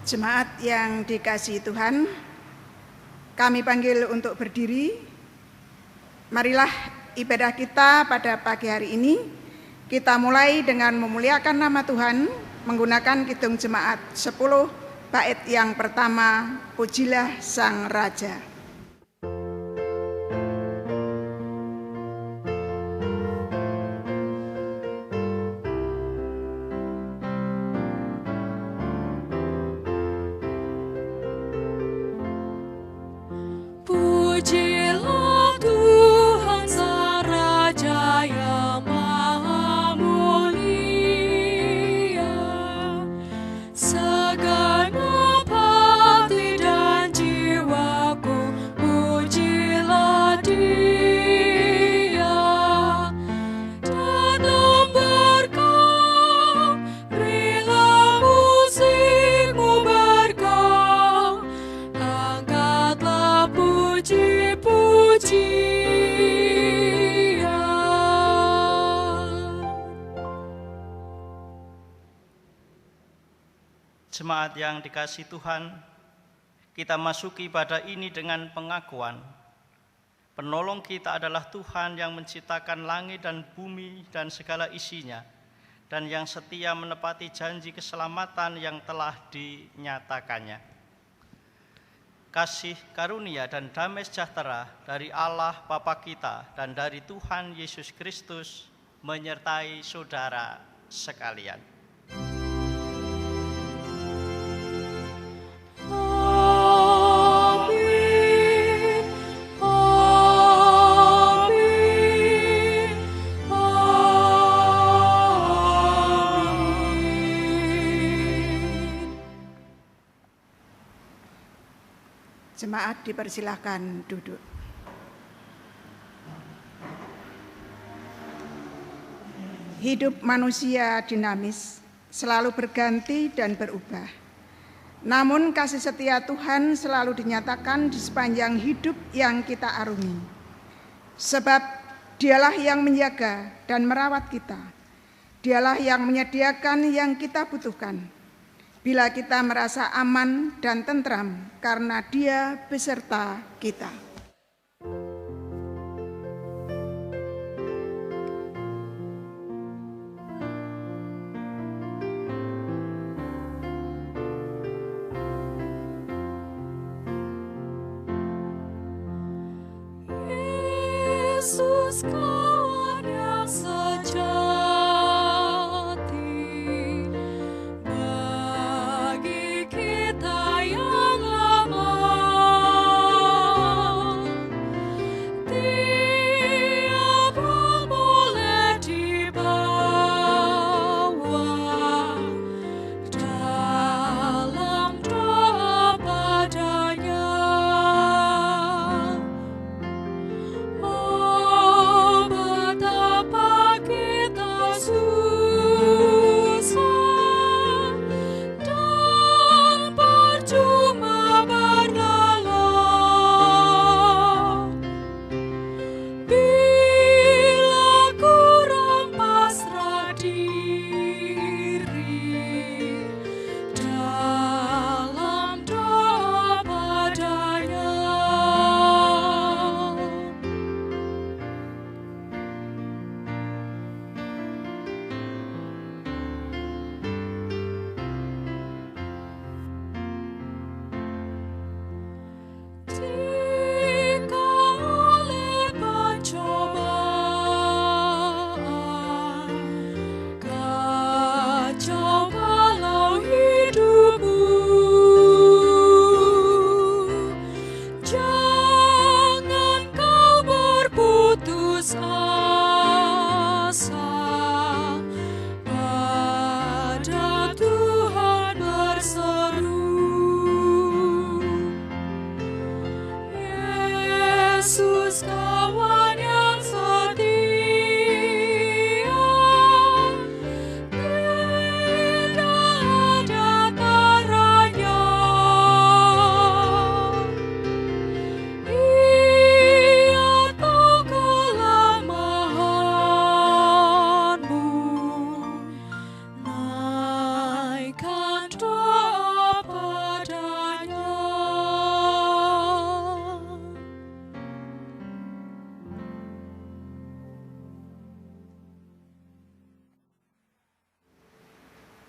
Jemaat yang dikasihi Tuhan, kami panggil untuk berdiri. Marilah ibadah kita pada pagi hari ini kita mulai dengan memuliakan nama Tuhan menggunakan kidung jemaat 10 bait yang pertama, Pujilah Sang Raja. Jemaat yang dikasihi Tuhan, kita masuki pada ini dengan pengakuan penolong kita adalah Tuhan yang menciptakan langit dan bumi dan segala isinya, dan yang setia menepati janji keselamatan yang telah dinyatakannya. Kasih karunia dan damai sejahtera dari Allah Bapa kita dan dari Tuhan Yesus Kristus menyertai saudara sekalian. Jemaat dipersilahkan duduk. Hidup manusia dinamis, selalu berganti dan berubah. Namun kasih setia Tuhan selalu dinyatakan di sepanjang hidup yang kita arungi. Sebab Dialah yang menjaga dan merawat kita. Dialah yang menyediakan yang kita butuhkan. Bila kita merasa aman dan tentram karena Dia beserta kita. Yesus, kawan yang sejati. Oh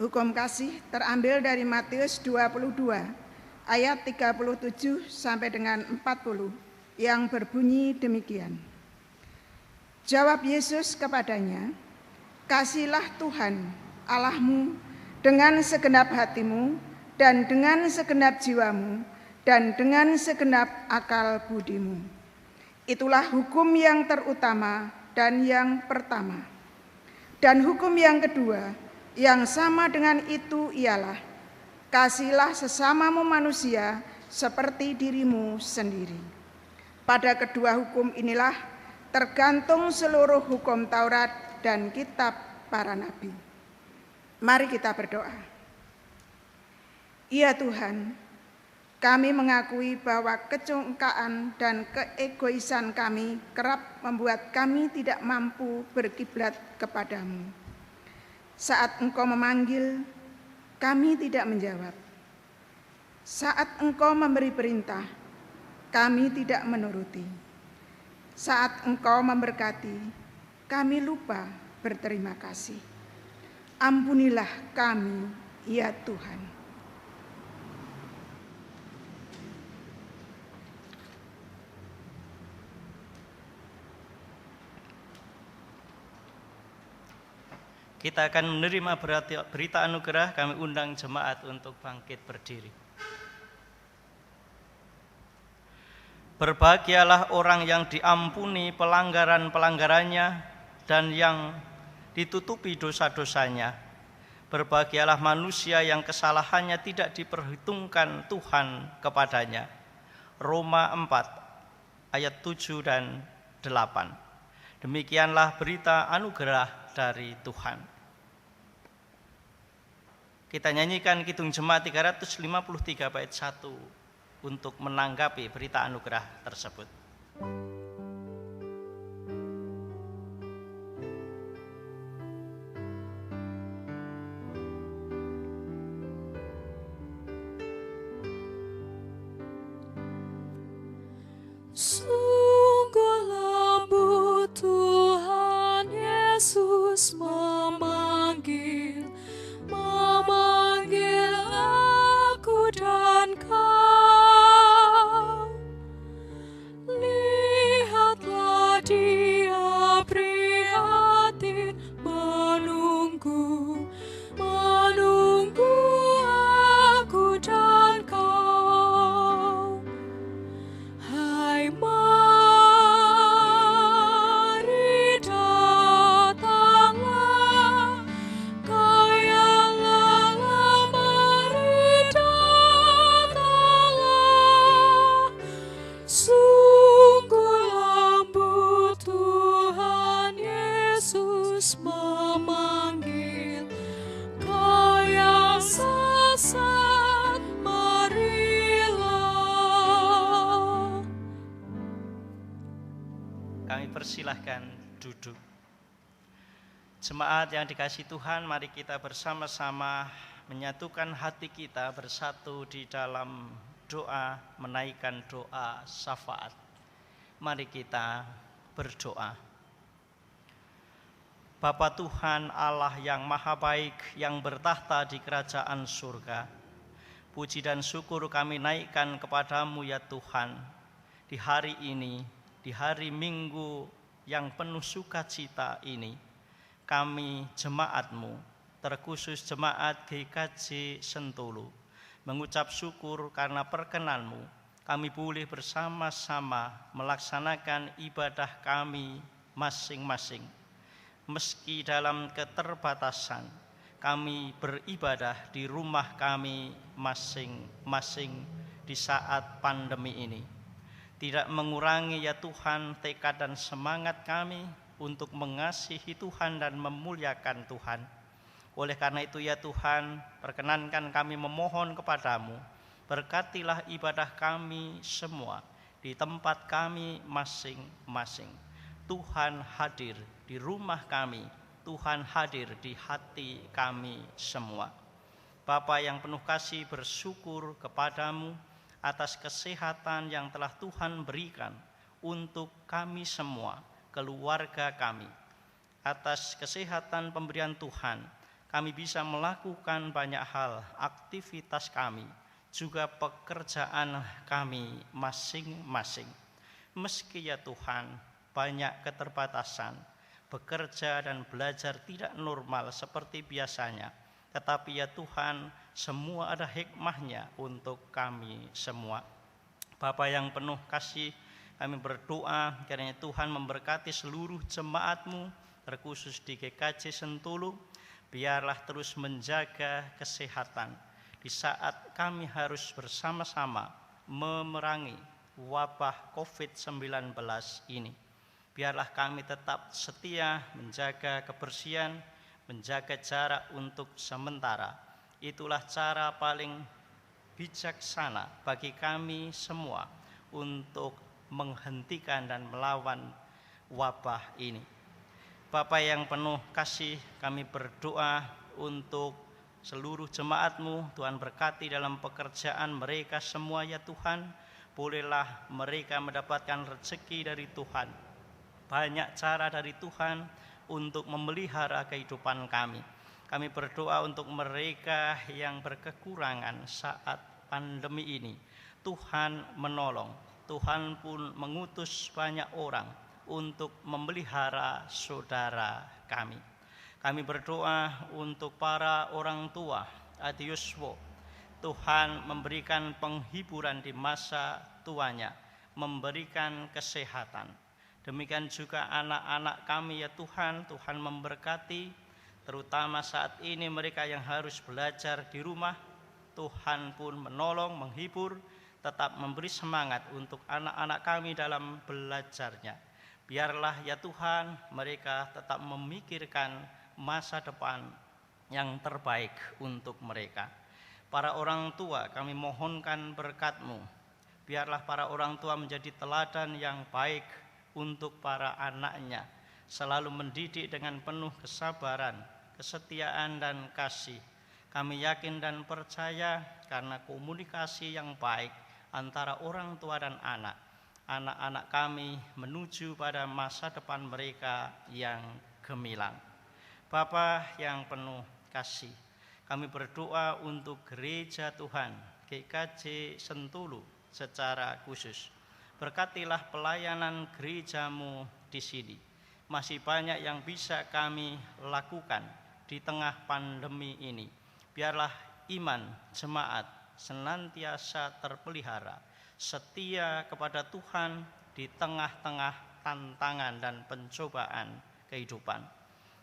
Hukum kasih terambil dari Matius 22 ayat 37 sampai dengan 40 yang berbunyi demikian. Jawab Yesus kepadanya, "Kasihilah Tuhan Allahmu dengan segenap hatimu dan dengan segenap jiwamu dan dengan segenap akal budimu. Itulah hukum yang terutama dan yang pertama. Dan hukum yang kedua yang sama dengan itu ialah, kasihilah sesamamu manusia seperti dirimu sendiri. Pada kedua hukum inilah tergantung seluruh hukum Taurat dan kitab para nabi." Mari kita berdoa. Ya Tuhan, kami mengakui bahwa kecongkaan dan keegoisan kami kerap membuat kami tidak mampu berkiblat kepadamu. Saat Engkau memanggil, kami tidak menjawab. Saat Engkau memberi perintah, kami tidak menuruti. Saat Engkau memberkati, kami lupa berterima kasih. Ampunilah kami, ya Tuhan. Kita akan menerima berita anugerah. Kami undang jemaat untuk bangkit berdiri. Berbahagialah orang yang diampuni pelanggaran-pelanggarannya dan yang ditutupi dosa-dosanya. Berbahagialah manusia yang kesalahannya tidak diperhitungkan Tuhan kepadanya. Roma 4 ayat 7 dan 8. Demikianlah berita anugerah dari Tuhan. Kita nyanyikan Kidung Jemaat 353 bait 1 untuk menanggapi berita anugerah tersebut. Sungguh lembut Tuhan Yesus memanggil aku dan kau. Lihatlah Dia prihatin menunggu aku dan kau. Hai, mari datanglah, Kau yang lelah, mari datanglah. Sungguh lembut Tuhan Yesus memanggil, Kau yang sesat, marilah. Kami persilahkan duduk. Jemaat yang dikasihi Tuhan, mari kita bersama-sama menyatukan hati kita bersatu di dalam doa, menaikkan doa syafaat. Mari kita berdoa. Bapa Tuhan Allah yang maha baik, yang bertahta di kerajaan surga, puji dan syukur kami naikkan kepadamu ya Tuhan. Di hari ini, di hari Minggu yang penuh sukacita ini, kami jemaat-Mu, terkhusus jemaat GKJ Sentulu, mengucap syukur karena perkenan-Mu, kami boleh bersama-sama melaksanakan ibadah kami masing-masing. Meski dalam keterbatasan, kami beribadah di rumah kami masing-masing di saat pandemi ini. Tidak mengurangi ya Tuhan tekad dan semangat kami untuk mengasihi Tuhan dan memuliakan Tuhan. Oleh karena itu ya Tuhan, perkenankan kami memohon kepadamu, berkatilah ibadah kami semua di tempat kami masing-masing. Tuhan hadir di rumah kami, Tuhan hadir di hati kami semua. Bapa yang penuh kasih, bersyukur kepadamu atas kesehatan yang telah Tuhan berikan untuk kami semua, keluarga kami. Atas kesehatan pemberian Tuhan, kami bisa melakukan banyak hal, aktivitas kami, juga pekerjaan kami masing-masing. Meski ya Tuhan banyak keterbatasan, bekerja dan belajar tidak normal seperti biasanya, tetapi ya Tuhan semua ada hikmahnya untuk kami semua. Bapa yang penuh kasih, kami berdoa kiranya Tuhan memberkati seluruh jemaat-Mu, terkhusus di GKJ Sentulu. Biarlah terus menjaga kesehatan di saat kami harus bersama-sama memerangi wabah COVID-19 ini. Biarlah kami tetap setia menjaga kebersihan, menjaga jarak untuk sementara. Itulah cara paling bijaksana bagi kami semua untuk menghentikan dan melawan wabah ini. Bapa yang penuh kasih, kami berdoa untuk seluruh jemaat-Mu. Tuhan berkati dalam pekerjaan mereka semua ya Tuhan. Bolehlah mereka mendapatkan rezeki dari Tuhan, banyak cara dari Tuhan untuk memelihara kehidupan kami. Kami berdoa untuk mereka yang berkekurangan saat pandemi ini. Tuhan menolong, Tuhan pun mengutus banyak orang untuk memelihara saudara kami. Kami berdoa untuk para orang tua Adiuswo. Tuhan memberikan penghiburan di masa tuanya, memberikan kesehatan. Demikian juga anak-anak kami ya Tuhan, Tuhan memberkati, terutama saat ini mereka yang harus belajar di rumah. Tuhan pun menolong, menghibur, tetap memberi semangat untuk anak-anak kami dalam belajarnya. Biarlah ya Tuhan mereka tetap memikirkan masa depan yang terbaik untuk mereka. Para orang tua kami mohonkan berkat-Mu. Biarlah para orang tua menjadi teladan yang baik untuk para anaknya, selalu mendidik dengan penuh kesabaran, kesetiaan dan kasih. Kami yakin dan percaya karena komunikasi yang baik antara orang tua dan anak-anak kami menuju pada masa depan mereka yang gemilang. Bapa yang penuh kasih, kami berdoa untuk gereja Tuhan GKJ Sentulu secara khusus. Berkatilah pelayanan gereja-Mu di sini. Masih banyak yang bisa kami lakukan di tengah pandemi ini. Biarlah iman jemaat senantiasa terpelihara, setia kepada Tuhan di tengah-tengah tantangan dan pencobaan kehidupan.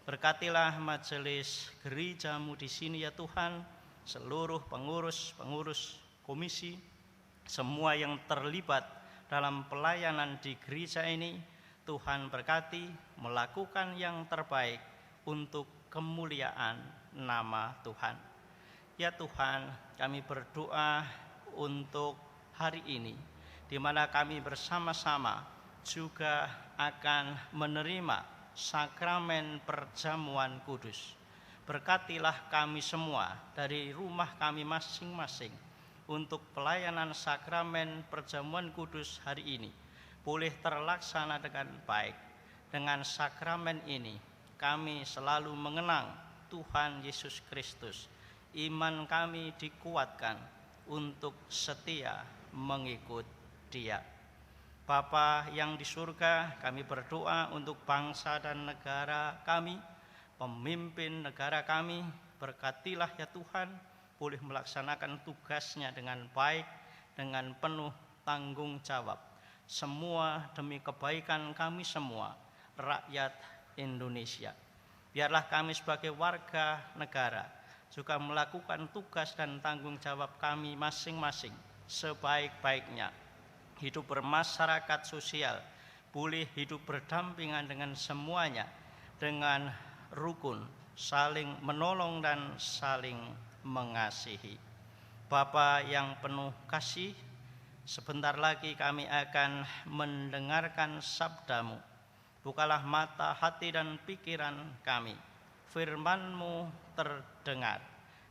Berkatilah majelis gereja-Mu di sini ya Tuhan, seluruh pengurus komisi, semua yang terlibat dalam pelayanan di gereja ini. Tuhan berkati, melakukan yang terbaik untuk kemuliaan nama Tuhan. Ya Tuhan, kami berdoa untuk hari ini, di mana kami bersama-sama juga akan menerima sakramen perjamuan kudus. Berkatilah kami semua dari rumah kami masing-masing untuk pelayanan sakramen perjamuan kudus hari ini boleh terlaksana dengan baik. Dengan sakramen ini kami selalu mengenang Tuhan Yesus Kristus. Iman kami dikuatkan untuk setia mengikut Dia. Bapa yang di surga, kami berdoa untuk bangsa dan negara kami, pemimpin negara kami. Berkatilah ya Tuhan, boleh melaksanakan tugasnya dengan baik, dengan penuh tanggung jawab. Semua demi kebaikan kami semua, rakyat Indonesia. Biarlah kami sebagai warga negara juga melakukan tugas dan tanggung jawab kami masing-masing sebaik-baiknya. Hidup bermasyarakat sosial, boleh hidup berdampingan dengan semuanya, dengan rukun, saling menolong dan saling mengasihi. Bapa yang penuh kasih, sebentar lagi kami akan mendengarkan sabda-Mu. Bukalah mata hati dan pikiran kami, firman-Mu terdengar,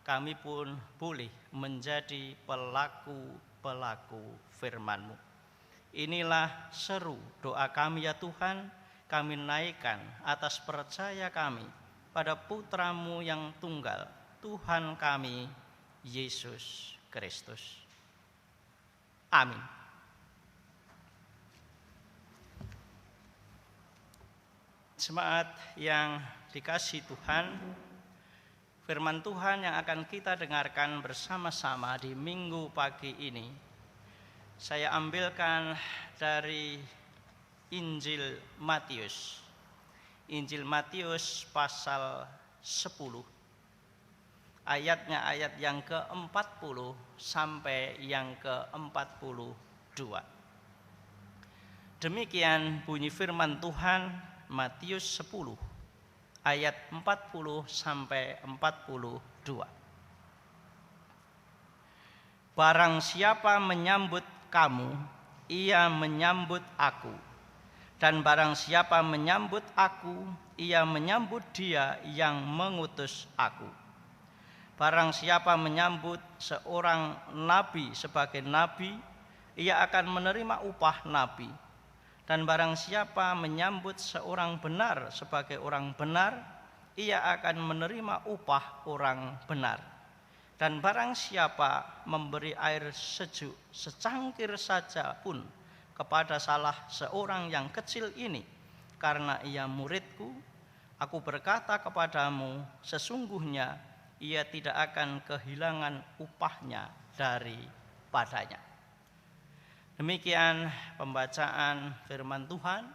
kami pun boleh menjadi pelaku-pelaku firman-Mu. Inilah seru doa kami ya Tuhan, kami naikkan atas percaya kami pada Putra-Mu yang tunggal, Tuhan kami, Yesus Kristus. Amin. Jemaat yang dikasihi Tuhan, firman Tuhan yang akan kita dengarkan bersama-sama di minggu pagi ini, saya ambilkan dari Injil Matius. Injil Matius pasal 10, ayatnya ayat yang ke-40 sampai yang ke-42. Demikian bunyi firman Tuhan, Matius 10 ayat 40 sampai 42. Barang siapa menyambut kamu, ia menyambut aku. Dan barang siapa menyambut aku, ia menyambut Dia yang mengutus aku. Barang siapa menyambut seorang nabi sebagai nabi, ia akan menerima upah nabi. Dan barang siapa menyambut seorang benar sebagai orang benar, ia akan menerima upah orang benar. Dan barang siapa memberi air sejuk secangkir saja pun kepada salah seorang yang kecil ini, karena ia muridku, aku berkata kepadamu, sesungguhnya ia tidak akan kehilangan upahnya daripadanya. Demikian pembacaan firman Tuhan.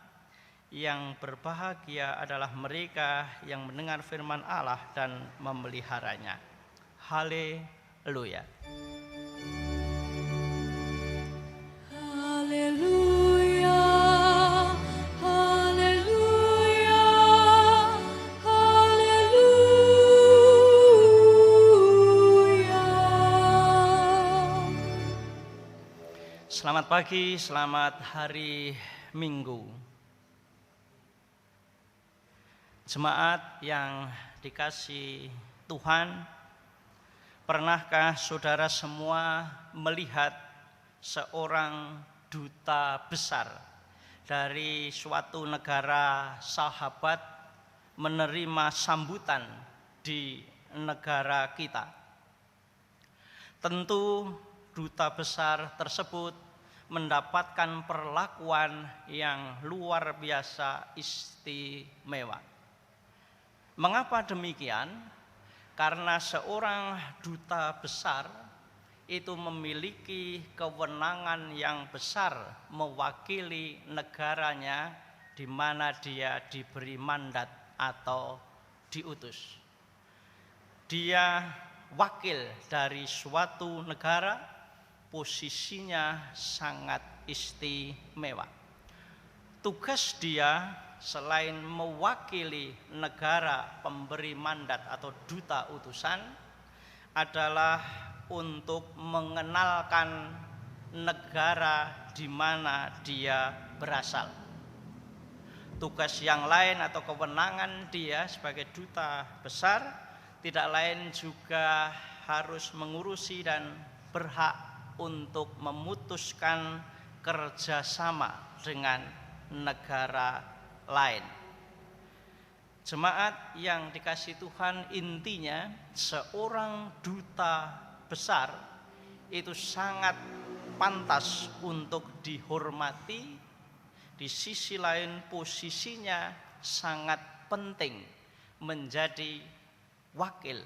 Yang berbahagia adalah mereka yang mendengar firman Allah dan memeliharanya. Haleluya. Haleluya, haleluya, haleluya. Selamat pagi, selamat hari Minggu. Jemaat yang dikasihi Tuhan, pernahkah saudara semua melihat seorang duta besar dari suatu negara sahabat menerima sambutan di negara kita? Tentu duta besar tersebut mendapatkan perlakuan yang luar biasa istimewa. Mengapa demikian? Karena seorang duta besar itu memiliki kewenangan yang besar mewakili negaranya di mana dia diberi mandat atau diutus. Dia wakil dari suatu negara, posisinya sangat istimewa. Tugas dia selain mewakili negara pemberi mandat atau duta utusan adalah untuk mengenalkan negara di mana dia berasal. Tugas yang lain atau kewenangan dia sebagai duta besar tidak lain juga harus mengurusi dan berhak untuk memutuskan kerjasama dengan negara lain. Jemaat yang dikasihi Tuhan, intinya seorang duta besar itu sangat pantas untuk dihormati. Di sisi lain posisinya sangat penting menjadi wakil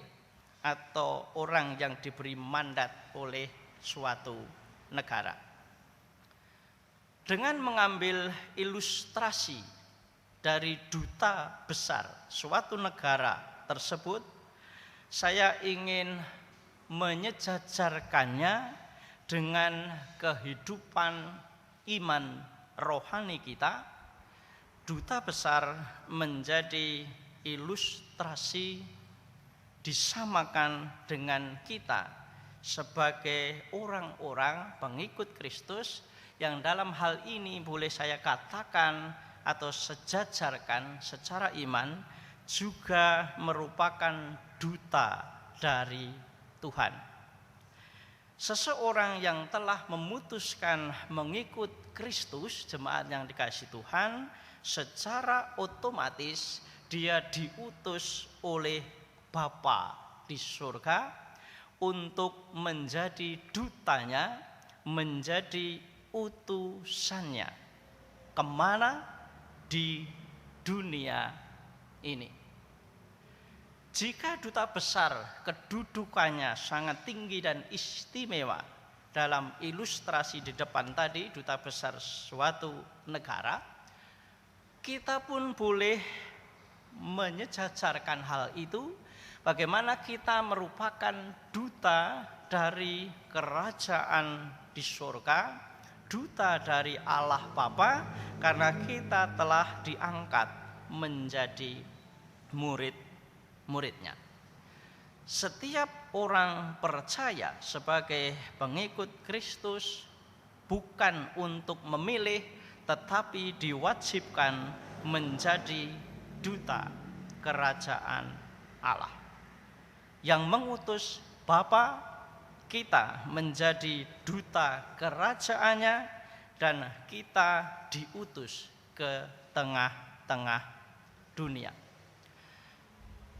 atau orang yang diberi mandat oleh suatu negara. Dengan mengambil ilustrasi dari duta besar suatu negara tersebut, saya ingin menyejajarkannya dengan kehidupan iman rohani kita. Duta besar menjadi ilustrasi disamakan dengan kita sebagai orang-orang pengikut Kristus yang dalam hal ini boleh saya katakan atau sejajarkan secara iman juga merupakan duta dari Tuhan. Seseorang yang telah memutuskan mengikut Kristus, jemaat yang dikasihi Tuhan, secara otomatis Dia diutus oleh Bapa di surga untuk menjadi dutanya, menjadi utusannya. Kemana? Di dunia ini. Jika duta besar kedudukannya sangat tinggi dan istimewa, dalam ilustrasi di depan tadi, duta besar suatu negara, kita pun boleh menyejajarkan hal itu. Bagaimana kita merupakan duta dari kerajaan di surga, duta dari Allah Bapa, karena kita telah diangkat menjadi murid-muridnya. Setiap orang percaya sebagai pengikut Kristus bukan untuk memilih, tetapi diwajibkan menjadi duta kerajaan Allah. Yang mengutus Bapa, kita menjadi duta kerajaannya, dan kita diutus ke tengah-tengah dunia.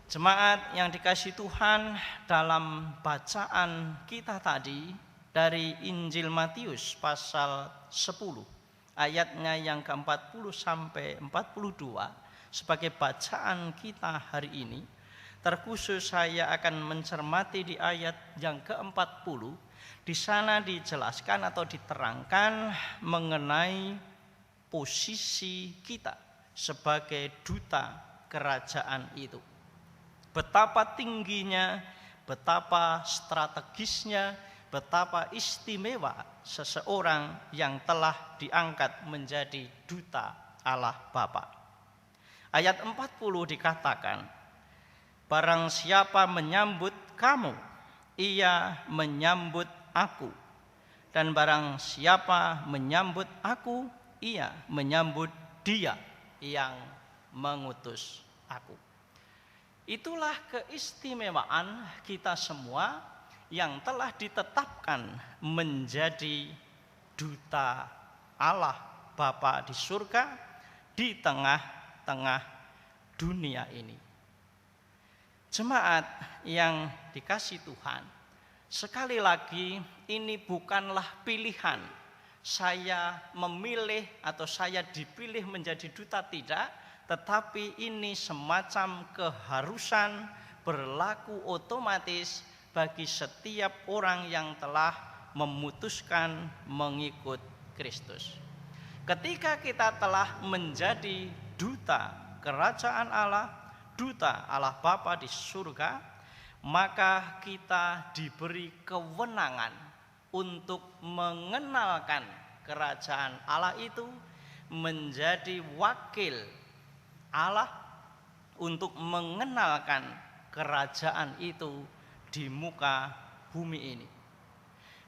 Jemaat yang dikasihi Tuhan, dalam bacaan kita tadi dari Injil Matius pasal 10 ayatnya yang ke-40 sampai 42 sebagai bacaan kita hari ini, terkhusus saya akan mencermati di ayat yang ke-40. Di sana dijelaskan atau diterangkan mengenai posisi kita sebagai duta kerajaan itu. Betapa tingginya, betapa strategisnya, betapa istimewa seseorang yang telah diangkat menjadi duta Allah Bapa. Ayat 40 dikatakan, barang siapa menyambut kamu, ia menyambut aku. Dan barang siapa menyambut aku, ia menyambut dia yang mengutus aku. Itulah keistimewaan kita semua yang telah ditetapkan menjadi duta Allah Bapa di surga di tengah-tengah dunia ini. Jemaat yang dikasihi Tuhan, sekali lagi ini bukanlah pilihan. Saya memilih atau saya dipilih menjadi duta, tidak. Tetapi ini semacam keharusan berlaku otomatis bagi setiap orang yang telah memutuskan mengikut Kristus. Ketika kita telah menjadi duta kerajaan Allah, duta Allah Bapa di surga, maka kita diberi kewenangan untuk mengenalkan kerajaan Allah itu, menjadi wakil Allah untuk mengenalkan kerajaan itu di muka bumi ini.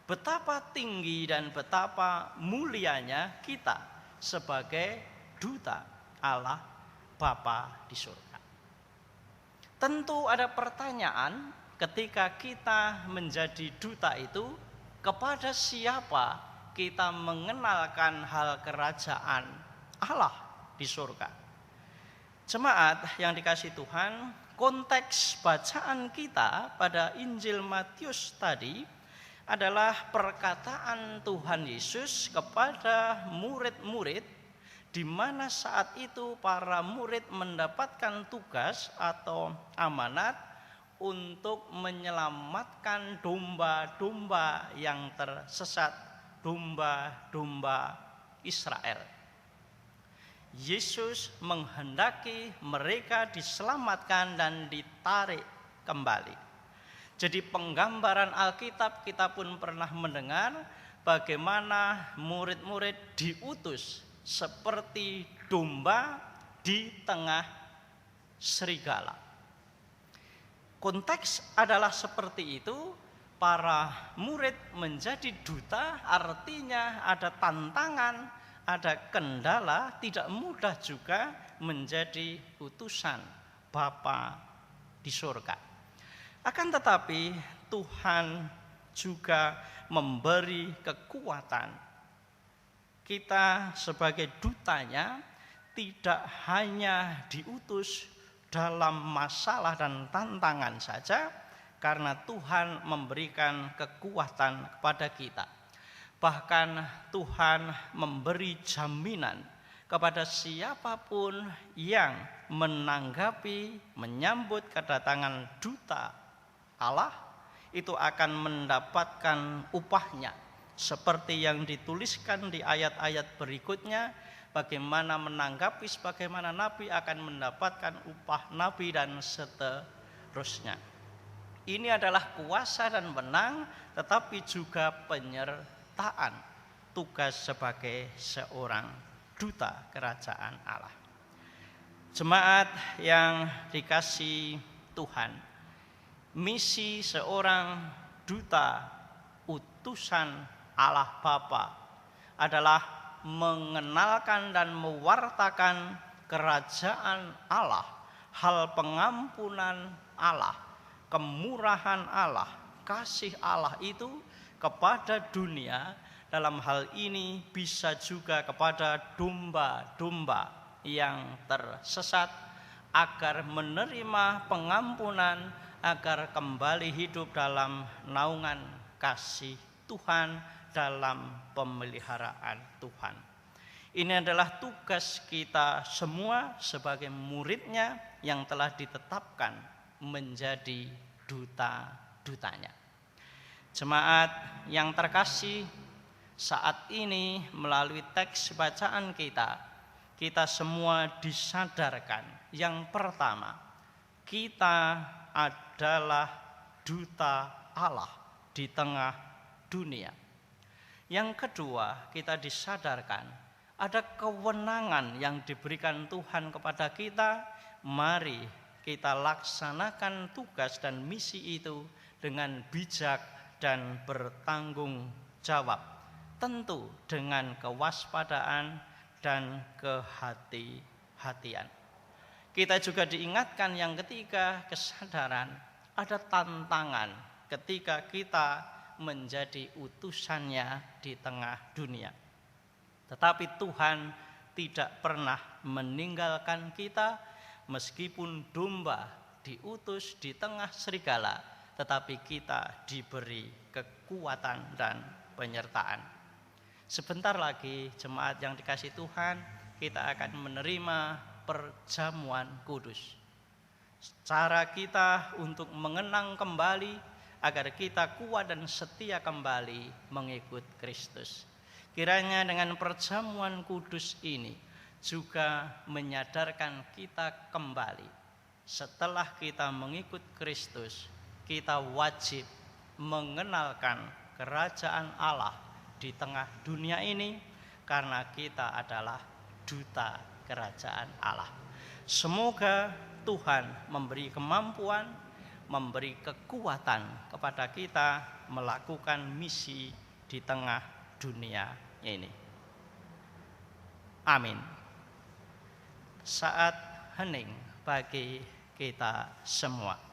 Betapa tinggi dan betapa mulianya kita sebagai duta Allah Bapa di surga. Tentu ada pertanyaan ketika kita menjadi duta itu, kepada siapa kita mengenalkan hal kerajaan Allah di surga. Jemaat yang dikasihi Tuhan, konteks bacaan kita pada Injil Matius tadi adalah perkataan Tuhan Yesus kepada murid-murid, di mana saat itu para murid mendapatkan tugas atau amanat untuk menyelamatkan domba-domba yang tersesat, domba-domba Israel. Yesus menghendaki mereka diselamatkan dan ditarik kembali. Jadi penggambaran Alkitab kita pun pernah mendengar bagaimana murid-murid diutus seperti domba di tengah serigala. Konteks adalah seperti itu, para murid menjadi duta, artinya ada tantangan, ada kendala, tidak mudah juga menjadi utusan Bapa di surga. Akan tetapi Tuhan juga memberi kekuatan. Kita sebagai dutanya tidak hanya diutus dalam masalah dan tantangan saja, karena Tuhan memberikan kekuatan kepada kita. Bahkan Tuhan memberi jaminan kepada siapapun yang menanggapi, menyambut kedatangan duta Allah, itu akan mendapatkan upahnya. Seperti yang dituliskan di ayat-ayat berikutnya, bagaimana menanggapi sebagaimana nabi akan mendapatkan upah nabi dan seterusnya. Ini adalah kuasa dan menang, tetapi juga penyertaan tugas sebagai seorang duta kerajaan Allah. Jemaat yang dikasihi Tuhan, misi seorang duta utusan Allah Bapa adalah mengenalkan dan mewartakan kerajaan Allah, hal pengampunan Allah, kemurahan Allah, kasih Allah itu kepada dunia. Dalam hal ini bisa juga kepada domba-domba yang tersesat, agar menerima pengampunan, agar kembali hidup dalam naungan kasih Tuhan, dalam pemeliharaan Tuhan. Ini adalah tugas kita semua sebagai muridnya yang telah ditetapkan menjadi duta-dutanya. Jemaat yang terkasih, saat ini melalui teks bacaan kita semua disadarkan. Yang pertama, kita adalah duta Allah di tengah dunia. Yang kedua, kita disadarkan ada kewenangan yang diberikan Tuhan kepada kita. Mari kita laksanakan tugas dan misi itu dengan bijak dan bertanggung jawab, tentu dengan kewaspadaan dan kehati-hatian. Kita juga diingatkan yang ketiga, kesadaran ada tantangan ketika kita menjadi utusannya di tengah dunia. Tetapi Tuhan tidak pernah meninggalkan kita, meskipun domba diutus di tengah serigala, tetapi kita diberi kekuatan dan penyertaan. Sebentar lagi jemaat yang dikasihi Tuhan, kita akan menerima perjamuan kudus. Cara kita untuk mengenang kembali agar kita kuat dan setia kembali mengikut Kristus. Kiranya dengan perjamuan kudus ini juga menyadarkan kita kembali. Setelah kita mengikut Kristus, kita wajib mengenalkan kerajaan Allah di tengah dunia ini, karena kita adalah duta kerajaan Allah. Semoga Tuhan memberi kemampuan, memberi kekuatan kepada kita melakukan misi di tengah dunia ini. Amin. Saat hening bagi kita semua.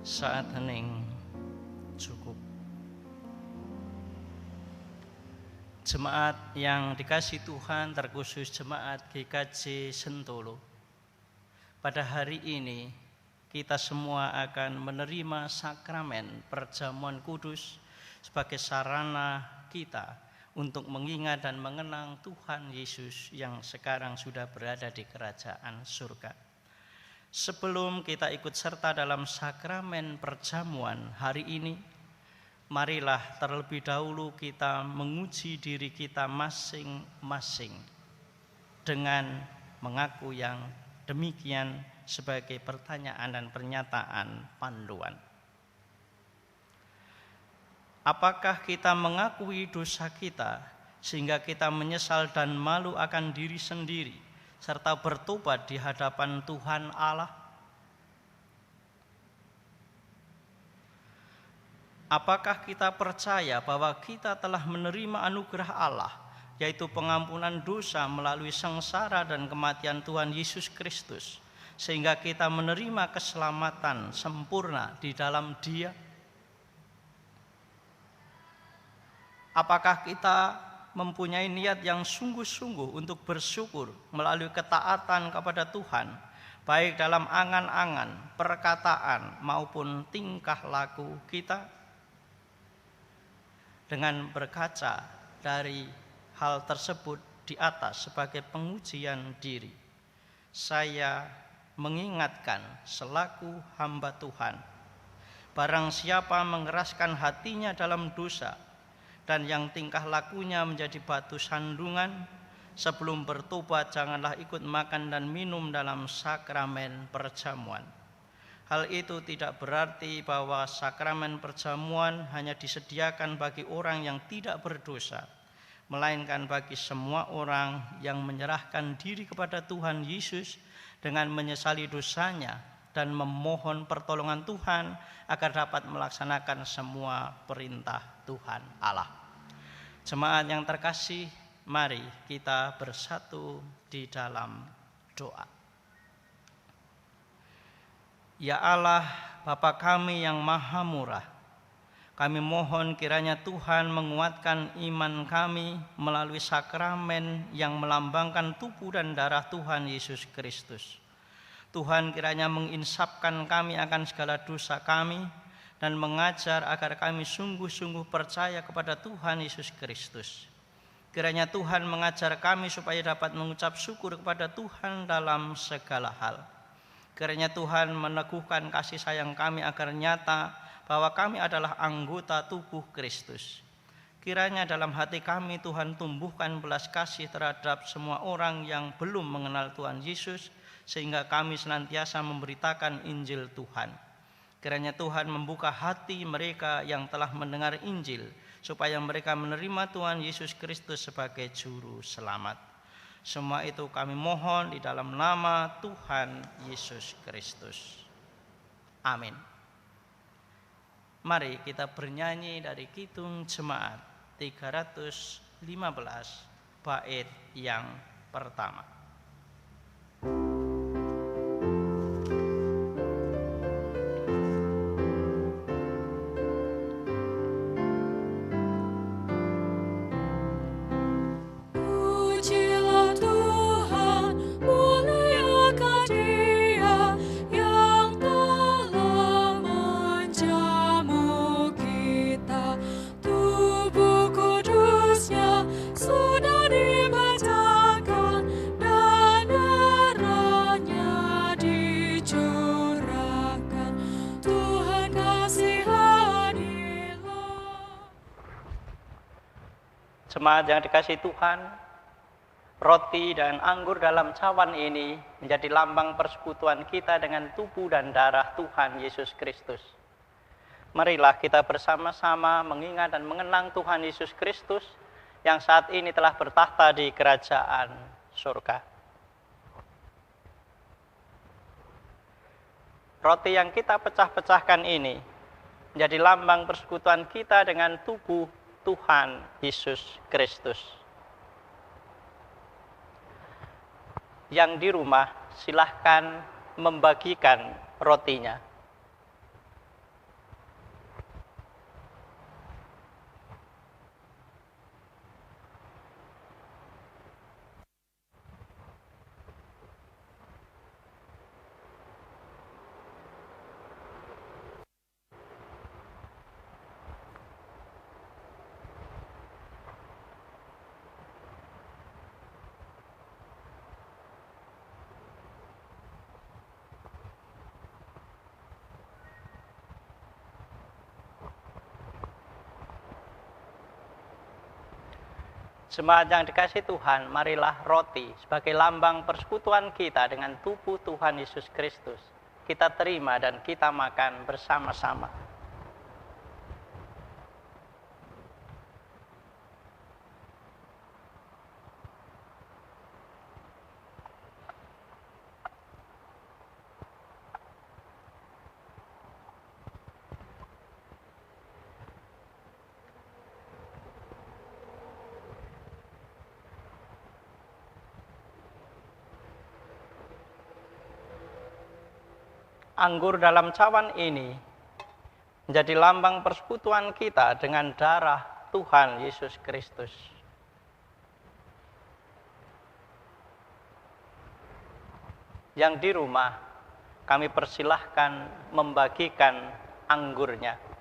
Saat hening cukup. Jemaat yang dikasihi Tuhan, terkhusus jemaat GKJ Sentolo, pada hari ini kita semua akan menerima sakramen perjamuan kudus sebagai sarana kita untuk mengingat dan mengenang Tuhan Yesus yang sekarang sudah berada di kerajaan surga. Sebelum kita ikut serta dalam sakramen perjamuan hari ini, marilah terlebih dahulu kita menguji diri kita masing-masing dengan mengaku yang demikian sebagai pertanyaan dan pernyataan panduan. Apakah kita mengakui dosa kita sehingga kita menyesal dan malu akan diri sendiri, serta bertobat di hadapan Tuhan Allah? Apakah kita percaya bahwa kita telah menerima anugerah Allah, yaitu pengampunan dosa melalui sengsara dan kematian Tuhan Yesus Kristus, sehingga kita menerima keselamatan sempurna di dalam Dia? Apakah kita mempunyai niat yang sungguh-sungguh untuk bersyukur melalui ketaatan kepada Tuhan, baik dalam angan-angan, perkataan maupun tingkah laku kita? Dengan berkaca dari hal tersebut di atas sebagai pengujian diri, saya mengingatkan selaku hamba Tuhan, barang siapa mengeraskan hatinya dalam dosa dan yang tingkah lakunya menjadi batu sandungan, sebelum bertobat janganlah ikut makan dan minum dalam sakramen perjamuan. Hal itu tidak berarti bahwa sakramen perjamuan hanya disediakan bagi orang yang tidak berdosa, melainkan bagi semua orang yang menyerahkan diri kepada Tuhan Yesus dengan menyesali dosanya dan memohon pertolongan Tuhan agar dapat melaksanakan semua perintah Tuhan Allah. Jemaat yang terkasih, mari kita bersatu di dalam doa. Ya Allah, Bapa kami yang maha murah, kami mohon kiranya Tuhan menguatkan iman kami melalui sakramen yang melambangkan tubuh dan darah Tuhan Yesus Kristus. Tuhan kiranya menginsapkan kami akan segala dosa kami dan mengajar agar kami sungguh-sungguh percaya kepada Tuhan Yesus Kristus. Kiranya Tuhan mengajar kami supaya dapat mengucap syukur kepada Tuhan dalam segala hal. Kiranya Tuhan meneguhkan kasih sayang kami agar nyata bahwa kami adalah anggota tubuh Kristus. Kiranya dalam hati kami Tuhan tumbuhkan belas kasih terhadap semua orang yang belum mengenal Tuhan Yesus, sehingga kami senantiasa memberitakan Injil Tuhan. Kiranya Tuhan membuka hati mereka yang telah mendengar Injil, supaya mereka menerima Tuhan Yesus Kristus sebagai Juru Selamat. Semua itu kami mohon di dalam nama Tuhan Yesus Kristus. Amin. Mari kita bernyanyi dari Kidung Jemaat 315 bait yang pertama. Jemaat yang dikasihi Tuhan, roti dan anggur dalam cawan ini menjadi lambang persekutuan kita dengan tubuh dan darah Tuhan Yesus Kristus. Marilah kita bersama-sama mengingat dan mengenang Tuhan Yesus Kristus yang saat ini telah bertahta di kerajaan surga. Roti yang kita pecah-pecahkan ini menjadi lambang persekutuan kita dengan tubuh Tuhan Yesus Kristus. Yang di rumah silahkan membagikan rotinya. Jemaat yang dikasihi Tuhan, marilah roti sebagai lambang persekutuan kita dengan tubuh Tuhan Yesus Kristus kita terima dan kita makan bersama-sama. anggur dalam cawan ini menjadi lambang persekutuan kita dengan darah Tuhan Yesus Kristus. Yang di rumah, kami persilahkan membagikan anggurnya.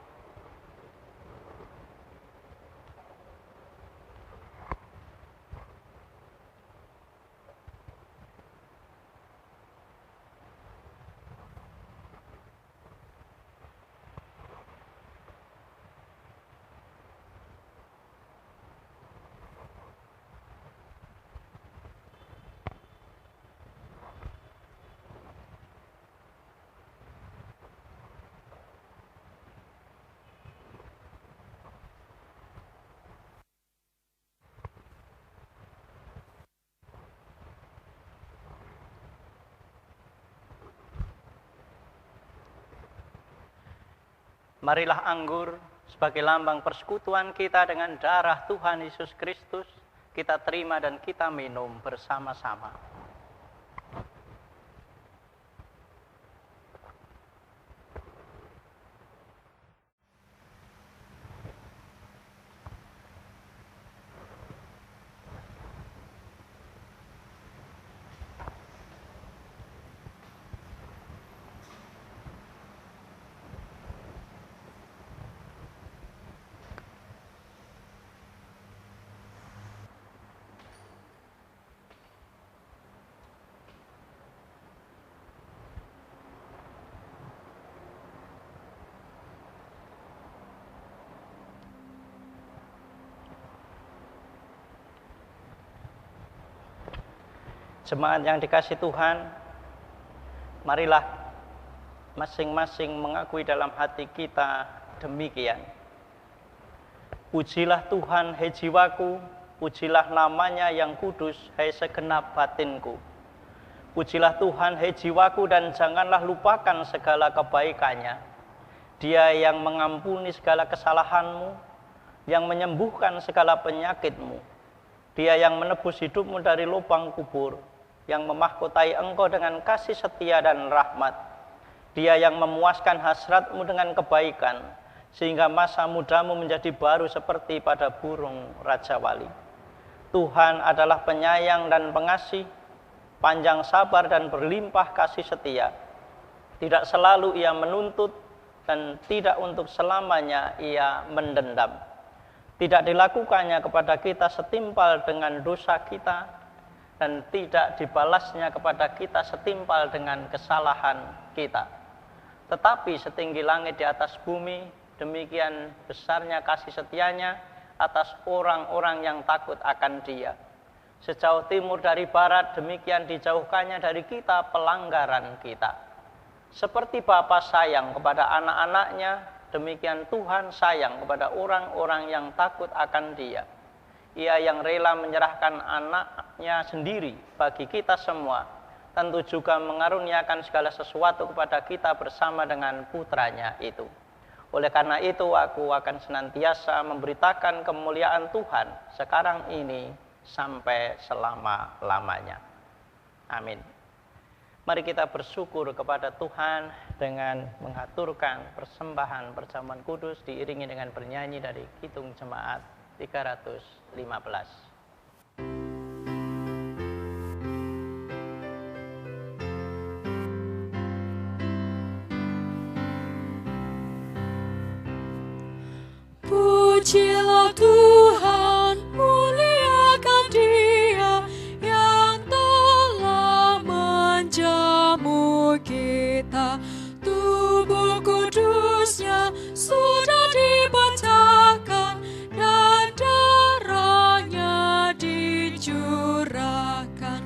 Marilah anggur sebagai lambang persekutuan kita dengan darah Tuhan Yesus Kristus, kita terima dan kita minum bersama-sama. Jemaat yang dikasihi Tuhan, marilah masing-masing mengakui dalam hati kita demikian. Pujilah Tuhan, hai jiwaku, pujilah namanya yang kudus, hai segenap batinku. Pujilah Tuhan, hai jiwaku, dan janganlah lupakan segala kebaikannya. Dia yang mengampuni segala kesalahanmu, yang menyembuhkan segala penyakitmu. Dia yang menebus hidupmu dari lubang kubur, yang memahkotai engkau dengan kasih setia dan rahmat. Dia yang memuaskan hasratmu dengan kebaikan, sehingga masa mudamu menjadi baru seperti pada burung Raja Wali. Tuhan adalah penyayang dan pengasih, panjang sabar dan berlimpah kasih setia. Tidak selalu ia menuntut, dan tidak untuk selamanya ia mendendam. Tidak dilakukannya kepada kita setimpal dengan dosa kita, dan tidak dibalasnya kepada kita setimpal dengan kesalahan kita. Tetapi setinggi langit di atas bumi, demikian besarnya kasih setianya atas orang-orang yang takut akan Dia. Sejauh timur dari barat, demikian dijauhkannya dari kita pelanggaran kita. Seperti Bapa sayang kepada anak-anaknya, demikian Tuhan sayang kepada orang-orang yang takut akan Dia. Ia yang rela menyerahkan anaknya sendiri bagi kita semua, tentu juga mengaruniakan segala sesuatu kepada kita bersama dengan putranya itu. Oleh karena itu, aku akan senantiasa memberitakan kemuliaan Tuhan sekarang ini sampai selama-lamanya. Amin. Mari kita bersyukur kepada Tuhan dengan mengaturkan persembahan perjamuan kudus diiringi dengan bernyanyi dari Kidung Jemaat 315. Pujilah Tuhan, muliakan Dia yang telah menjamu kita. Tubuh kudusnya sudah dibentangkan dan darahnya dicurahkan.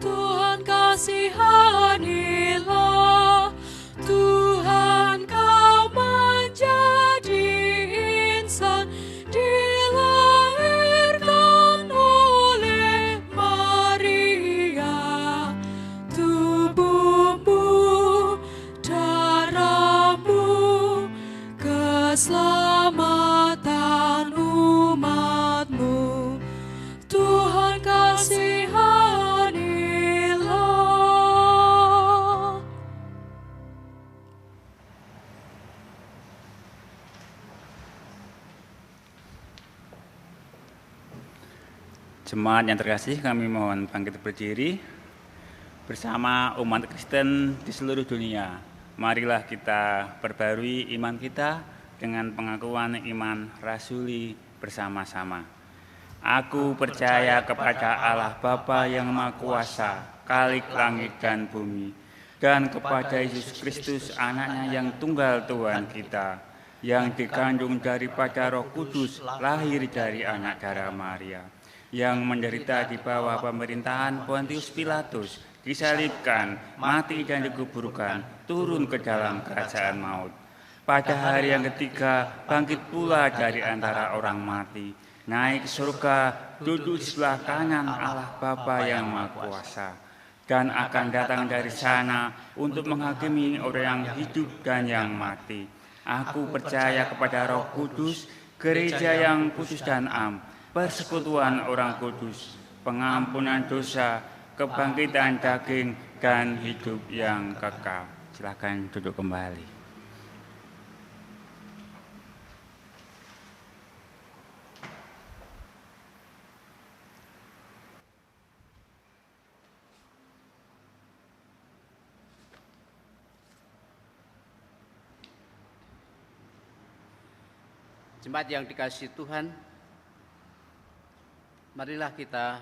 Tuhan kasihanilah, Tuhan kau menjadi insan di Jemaat yang terkasih, kami mohon bangkit berdiri bersama umat Kristen di seluruh dunia. Marilah kita perbarui iman kita dengan pengakuan iman rasuli bersama-sama. Aku percaya kepada Allah Bapa yang Maha Kuasa, Khalik langit dan bumi, dan kepada Yesus Kristus, anaknya yang tunggal Tuhan kita, yang dikandung daripada Roh Kudus, lahir dari anak darah Maria, yang menderita di bawah pemerintahan Pontius Pilatus, disalibkan, mati dan dikuburkan, turun ke dalam kerajaan maut. Pada hari yang ketiga, bangkit pula dari antara orang mati, naik ke surga, duduk di sebelah kanan Allah Bapa yang Maha Kuasa, dan akan datang dari sana untuk menghakimi orang yang hidup dan yang mati. Aku percaya kepada Roh Kudus, gereja yang kudus dan am, persekutuan orang kudus, pengampunan dosa, kebangkitan daging, dan hidup yang kekal. Silakan duduk kembali. Jemaat yang dikasihi Tuhan, marilah kita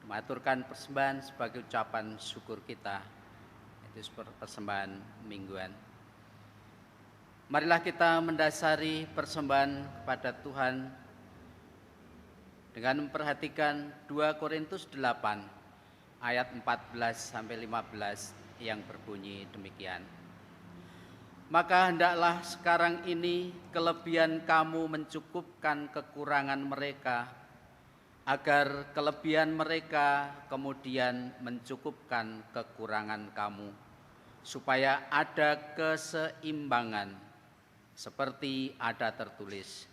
mengaturkan persembahan sebagai ucapan syukur kita, yaitu persembahan mingguan. Marilah kita mendasari persembahan kepada Tuhan dengan memperhatikan 2 Korintus 8 ayat 14-15 yang berbunyi demikian. Maka hendaklah sekarang ini kelebihan kamu mencukupkan kekurangan mereka, agar kelebihan mereka kemudian mencukupkan kekurangan kamu, supaya ada keseimbangan, seperti ada tertulis,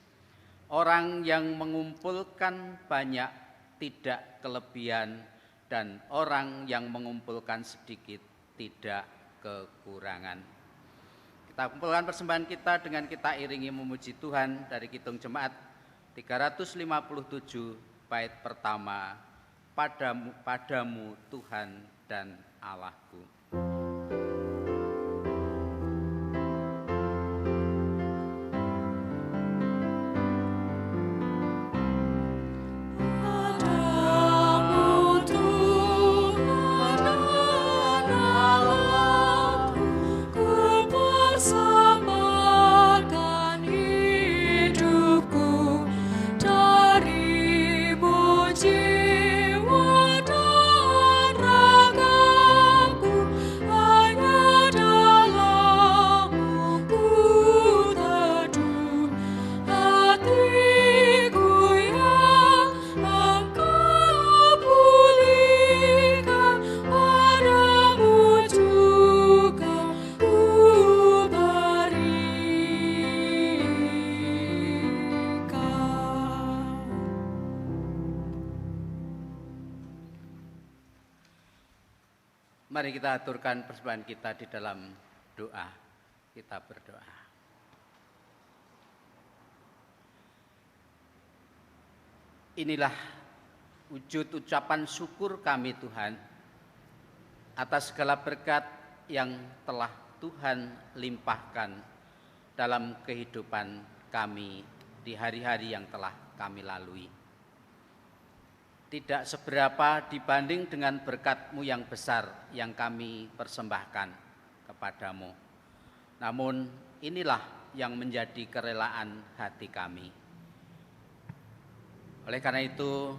orang yang mengumpulkan banyak tidak kelebihan, dan orang yang mengumpulkan sedikit tidak kekurangan. Kita kumpulkan persembahan kita dengan kita iringi memuji Tuhan dari Kidung Jemaat 357 bait pertama, padamu Tuhan dan Allahku. Mari kita aturkan persembahan kita di dalam doa. Kita berdoa. Inilah wujud ucapan syukur kami Tuhan atas segala berkat yang telah Tuhan limpahkan dalam kehidupan kami di hari-hari yang telah kami lalui. Tidak seberapa dibanding dengan berkat-Mu yang besar yang kami persembahkan kepadamu. Namun inilah yang menjadi kerelaan hati kami. Oleh karena itu,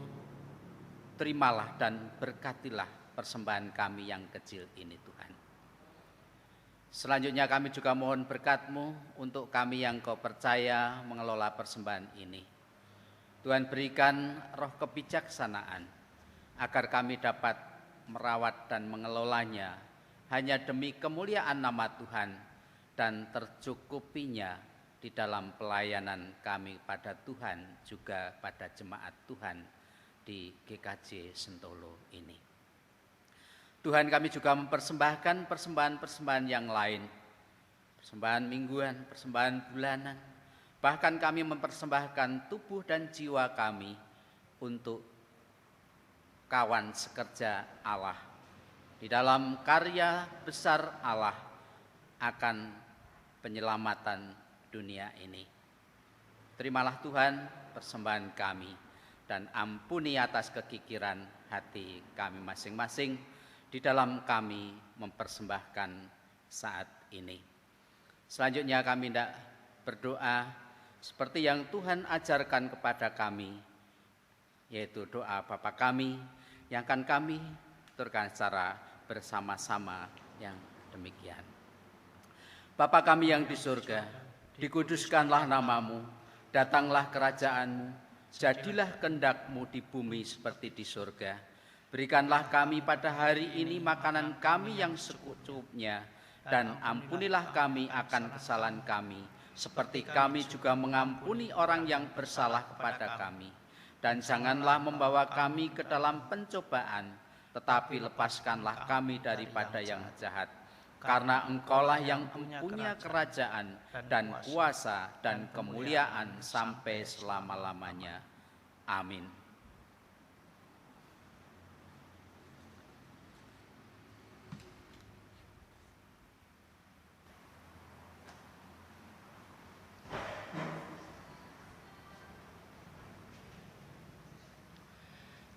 terimalah dan berkatilah persembahan kami yang kecil ini Tuhan. Selanjutnya kami juga mohon berkat-Mu untuk kami yang Kau percaya mengelola persembahan ini. Tuhan berikan roh kebijaksanaan agar kami dapat merawat dan mengelolanya hanya demi kemuliaan nama Tuhan dan tercukupinya di dalam pelayanan kami pada Tuhan juga pada jemaat Tuhan di GKJ Sentolo ini. Tuhan, kami juga mempersembahkan persembahan-persembahan yang lain, persembahan mingguan, persembahan bulanan. Bahkan kami mempersembahkan tubuh dan jiwa kami untuk kawan sekerja Allah di dalam karya besar Allah akan penyelamatan dunia ini. Terimalah Tuhan persembahan kami dan ampuni atas kekikiran hati kami masing-masing di dalam kami mempersembahkan saat ini. Selanjutnya kami hendak berdoa seperti yang Tuhan ajarkan kepada kami, yaitu doa Bapa kami yang akan kami tuturkan secara bersama-sama yang demikian. Bapa kami yang di surga, dikuduskanlah namamu, datanglah kerajaanmu, jadilah kehendak-mu di bumi seperti di surga. Berikanlah kami pada hari ini makanan kami yang secukupnya, dan ampunilah kami akan kesalahan kami, seperti kami juga mengampuni orang yang bersalah kepada kami. Dan janganlah membawa kami ke dalam pencobaan, tetapi lepaskanlah kami daripada yang jahat. Karena Engkaulah yang mempunyai kerajaan dan kuasa dan kemuliaan sampai selama-lamanya. Amin.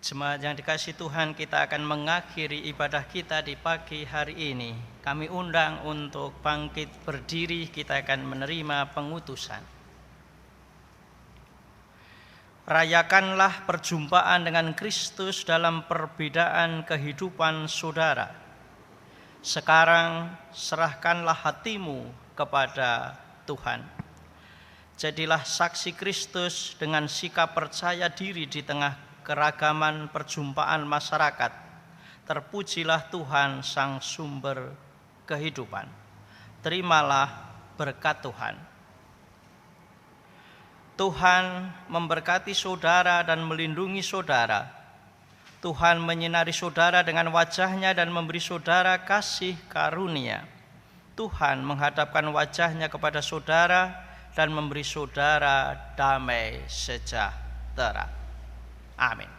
Jemaat yang dikasihi Tuhan, kita akan mengakhiri ibadah kita di pagi hari ini. Kami undang untuk bangkit berdiri, kita akan menerima pengutusan. Rayakanlah perjumpaan dengan Kristus dalam perbedaan kehidupan saudara. Sekarang serahkanlah hatimu kepada Tuhan. Jadilah saksi Kristus dengan sikap percaya diri di tengah keragaman perjumpaan masyarakat. Terpujilah Tuhan sang sumber kehidupan. Terimalah berkat Tuhan. Tuhan memberkati saudara dan melindungi saudara. Tuhan menyinari saudara dengan wajah-Nya dan memberi saudara kasih karunia. Tuhan menghadapkan wajah-Nya kepada saudara dan memberi saudara damai sejahtera. Amin.